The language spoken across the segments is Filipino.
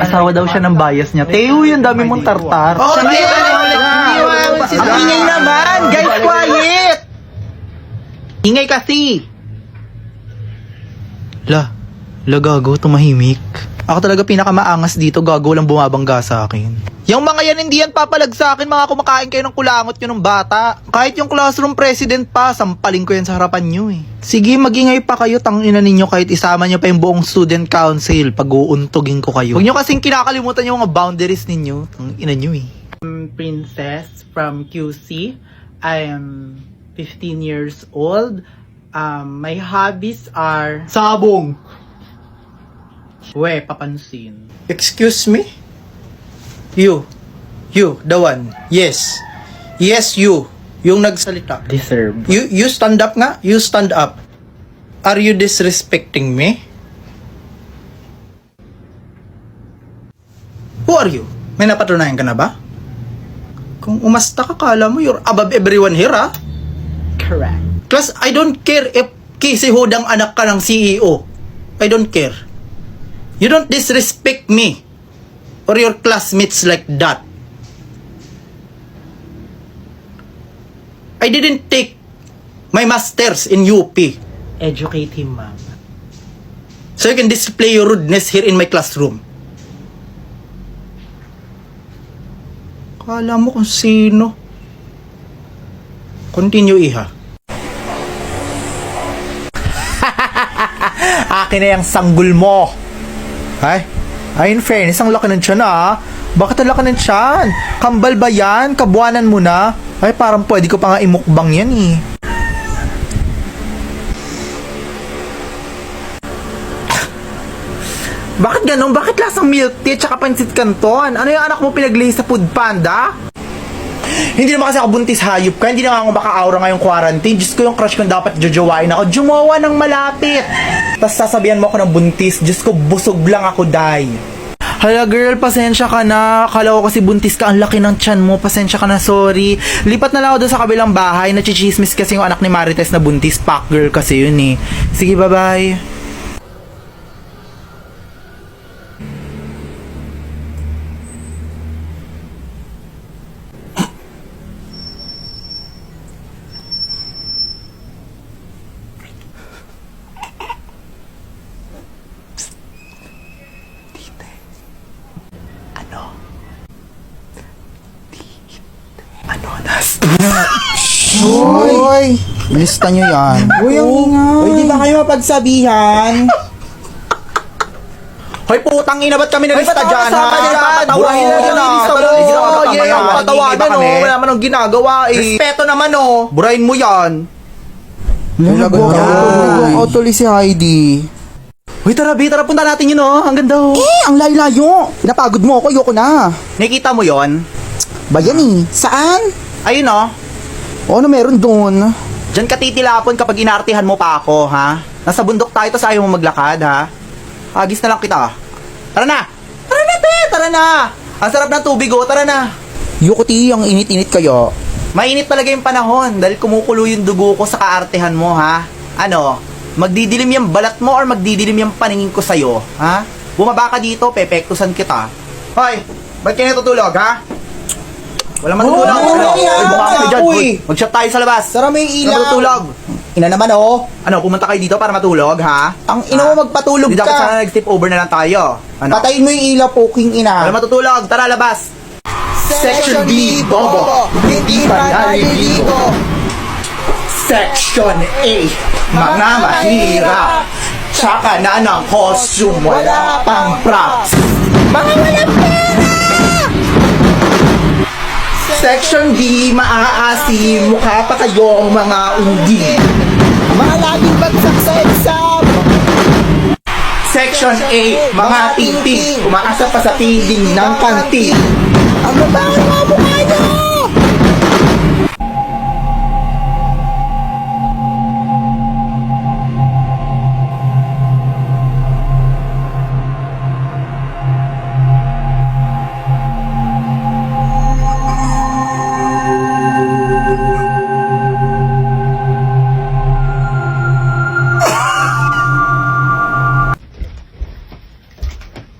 Asawa daw siya ng bias niya. Teo, yung dami mong tartar. Oh, ang ingay naman! Guys, quiet! Ingay kasi! Gago, tumahimik. Ako talaga pinakamaangas dito, gago lang bumabangga sa akin. Yung mga yan, hindi yan papalag sa akin, mga kumakain kayo ng kulangot nyo ng bata. Kahit yung classroom president pa, sampaling ko yan sa harapan nyo eh. Sige, magingay pa kayo, tangina ninyo kahit isama nyo pa yung buong student council pag uuntugin ko kayo. Huwag nyo kasing kinakalimutan yung mga boundaries ninyo. Tangina nyo eh. Princess from QC. I am 15 years old. My hobbies are... Sabong! papansin. Excuse me? You, the one. Yes, you. Yung nagsalita. Deserve. You stand up nga. You stand up. Are you disrespecting me? Who are you? May napatunayan ka na ba? Kung umasta ka, kala mo you're above everyone here, ha? Correct. Plus, I don't care if Casey Hodang anak ka ng CEO. I don't care. You don't disrespect me or your classmates like that. I didn't take my master's in UP. Educate him, ma'am. So you can display your rudeness here in my classroom. Kala mo kung sino. Continue, Iha. Akin na yung sanggol mo. Ay, in fairness, ang laki ng tiyan ah. Bakit ang laki ng tiyan? Kambal ba yan? Kabuanan mo na? Ay, parang pwede ko pa nga imukbang yan eh. Bakit ganun? Bakit lasang milk tea at saka pansit canton? Ano yung anak mo pinaglay sa Food Panda? Hindi naman kasi ako buntis hayop ka. Hindi na ako maka-aura ngayong quarantine. Diyos ko, yung crush ko dapat jojowain ako. Jumawa ng malapit. Tapos sasabihan mo ako ng buntis. Diyos ko, busog lang ako, day. Hala girl, pasensya ka na. Akala ko kasi buntis ka. Ang laki ng tiyan mo. Pasensya ka na, sorry. Lipat na lang ako doon sa kabilang bahay. Nachichismis kasi yung anak ni Marites na buntis. Pack girl kasi yun eh. Sige, bye-bye. Uy! Lista nyo yan. Uy, ang ingay. Uy, di ba kayo mapagsabihan? Hoy, putang ina, ba't kami nalista dyan, ha? Patawain na dyan, ha? Patawain mo, wala man ang ginagawa, eh. Respeto naman, oh. Burahin mo yan. Tuloy si Heidi. Uy, tara, tara, punta natin yun, oh. Ang ganda, oh. Ang layo-layo. Pinapagod mo ako, ayoko na. Nakikita mo yon? Ba yan eh? Saan? Ayun, oh. O ano meron doon? Diyan ka titilapon kapag inartihan mo pa ako, ha? Nasa bundok tayo, tapos ayaw mo maglakad, ha? Agis na lang kita. Tara na! Tara na, te! Tara na! Ang sarap ng tubig, oh. Tara na! Yukuti, ang init-init kayo. Mainit talaga yung panahon dahil kumukulo yung dugo ko sa kaartehan mo, ha? Ano? Magdidilim yung balat mo or magdidilim yung paningin ko sa'yo, ha? Bumaba ka dito, pepektusan kita. Hoy! Ba't kayo natutulog, ha? Wala matutulog. Bumaba ka dyan. Mag-shot tayo sa labas. Tara, may ilaw. Natutulog. Ina naman oh. Ano, pumunta kayo dito para matulog, ha? Ang ina mo magpatulog Hindi dapat ka. sana nag-step over na lang tayo. Ano? Patayin mo yung ilaw, poking ina. Wala matutulog. Tara, labas. Section B, Bobo. Hindi pa naliligo. Section A, mga mahirap. Tsaka na ng costume, wala pang props. Mga wala pera! Section D, maaasim, mukha pa kayong mga undi. Mga laging bagsak sa exam. Section A, mga titik, umaasa pa sa piling ng kantin. Ang babae mga mukha nyo!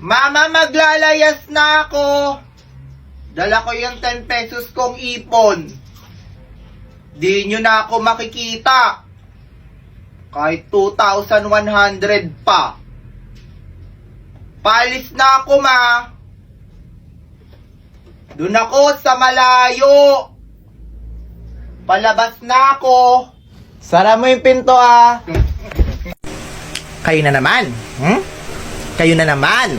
Mama, maglalay Lalayas na ako. Dala ko yung 10 pesos kong ipon. Di nyo na ako makikita. Kahit 2,100 pa. Paalis na ako, ma. Doon ako sa malayo. Palabas na ako. Sara mo yung pinto, ah. Kayo na naman. Kayo na naman.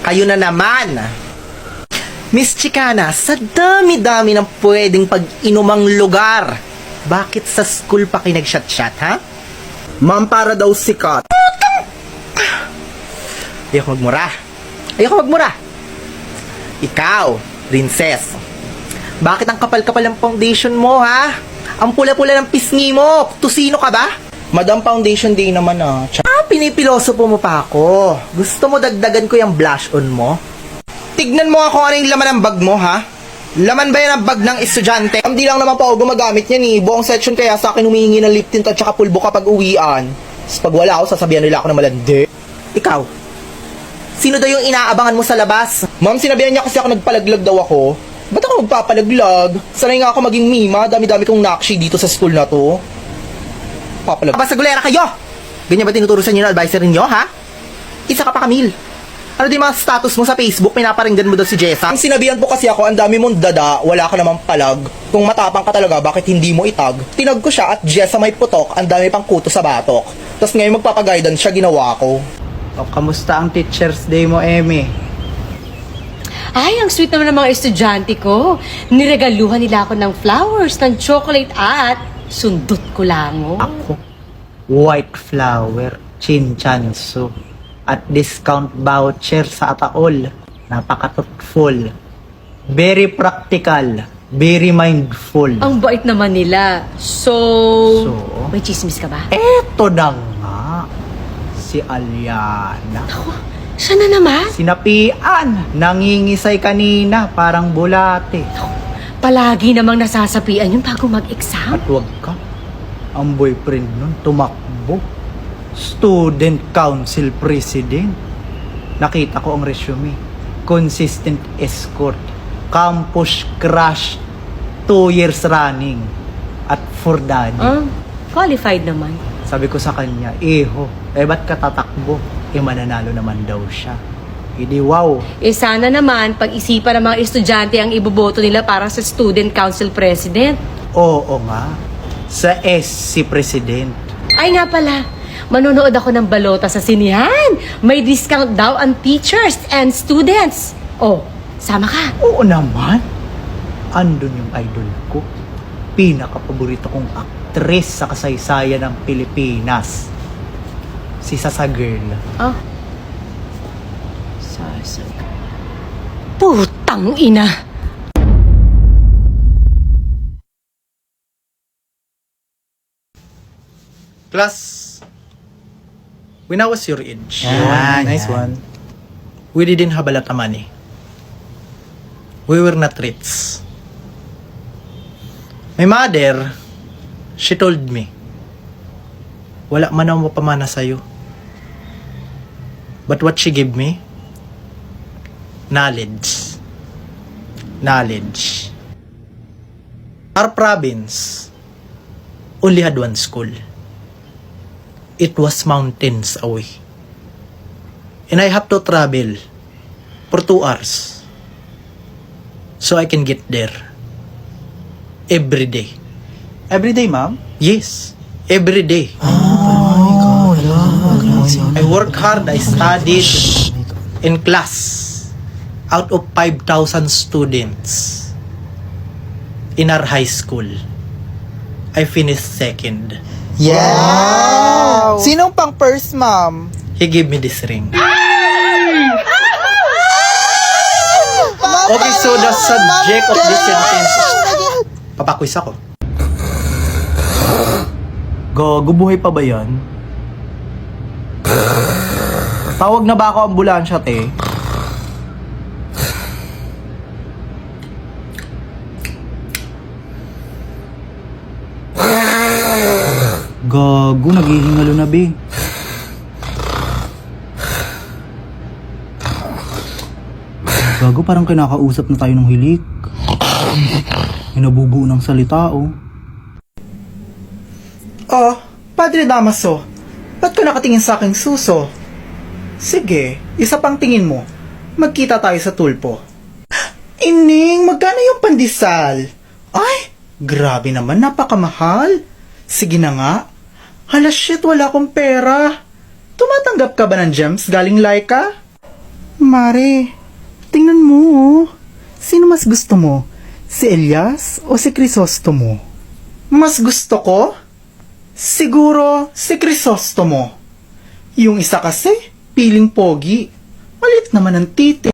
Kayo na naman. Miss Chicana, sa dami-dami ng pwedeng pag-inumang lugar, bakit sa school pa kayo nag-shot-shot, ha? Ma'am, para daw sikat. Ayoko magmura. Ayoko magmura. Ikaw, princess, bakit ang kapal-kapal ng foundation mo, ha? Ang pula-pula ng pisngi mo. Tusino ka ba? Madam, foundation day naman, ah. Pinipilosopo mo pa ako. Gusto mo dagdagan ko yung blush on mo? Tignan mo ako ano yung laman ng bag mo, ha? Laman ba yan ang bag ng estudyante? Hindi lang naman pa ako gumagamit yan, eh. Buong section kaya sa akin humihingi ng lip tint at saka pulbo kapag uwian. Tapos pag wala ako, sasabihan nila ako na malandi. Ikaw, sino daw yung inaabangan mo sa labas? Ma'am, sinabihan niya kasi ako nagpalaglag daw ako. Ba't ako magpapalaglag? Sanay nga ako maging mima, dami-dami kong nakshi dito sa school na to. Papalag. Basta gulera kayo! Ganyan ba tinuturo sa inyo ng advisor ninyo, ha? Isa ka pa, Camille. Ano din mga status mo sa Facebook? Pinaparinggan mo daw si Jessa? Ang sinabihan po kasi ako, ang dami mong dada, wala ka namang palag. Kung matapang ka talaga, bakit hindi mo itag? Tinag ko siya at Jessa may putok, ang dami pang kuto sa batok. Tapos ngayon magpapaguidance siya, ginawa ko. O, kamusta ang Teacher's Day mo, Eme? Ay, ang sweet naman ng mga estudyante ko. Niregaluhan nila ako ng flowers, ng chocolate at sundot ko lang. Ako, white flower, chinchanso, at discount voucher sa Ataol. Napaka-thoughtful. Very practical. Very mindful. Ang bait naman nila. So, may chismis ka ba? Eto na nga. Si Aliana. Siya na naman? Sinapian. Nangingisay kanina. Parang bulate. Palagi namang nasasapian yung bago mag-exam. At wag ka. Ang boyfriend nun tumakbo. Student Council President. Nakita ko ang resume. Consistent escort. Campus crush. 2 years running. At for daddy. Qualified naman. Sabi ko sa kanya, ba't ka tatakbo? Mananalo naman daw siya. Hindi wow. Sana naman pag-isipan ng mga estudyante ang iboboto nila para sa Student Council President. Oo nga. Sa S si President. Ay nga pala, manonood ako ng balota sa sinihan. May discount daw ang teachers and students. Oh, sama ka. Oo naman. Andun yung idol ko. Pinaka-paborito kong aktres sa kasaysayan ng Pilipinas. Si Sasa Girl. Oh. Putang ina. Plus, when I was your age, Nice one. we didn't have a lot of money. We were not rich. My mother, she told me, wala man ang mapamana sa'yo. But what she gave me? Knowledge. Knowledge. Our province only had one school. It was mountains away. And I have to travel for 2 hours so I can get there every day. Every day, ma'am? Yes, every day. I work hard, I studied in class. Out of 5,000 students in our high school, I finished second. Yeah! Sinong pang first, ma'am? He gave me this ring. Okay, so the subject of this sentence, papakwis ako. Gago, buhay pa ba yan? Tawag na ba ako ambulansya, te? Gago, naghihingalo na, be. Gago, parang kinakausap na tayo ng hilik. May nabubuo ng salita, oh. Oh, Padre Damaso, ba't ka nakatingin sa aking suso? Sige, isa pang tingin mo. Magkita tayo sa tulpo. Ining, magkano yung pandesal? Ay, grabe naman, napakamahal. Sige na nga. Hala shit, wala akong pera. Tumatanggap ka ba ng gems galing Laika? Mare, tingnan mo, oh. Sino mas gusto mo? Si Elias o si Crisostomo? Mas gusto ko? Siguro si Crisostomo. Yung isa kasi, piling pogi. Malit naman ang titi.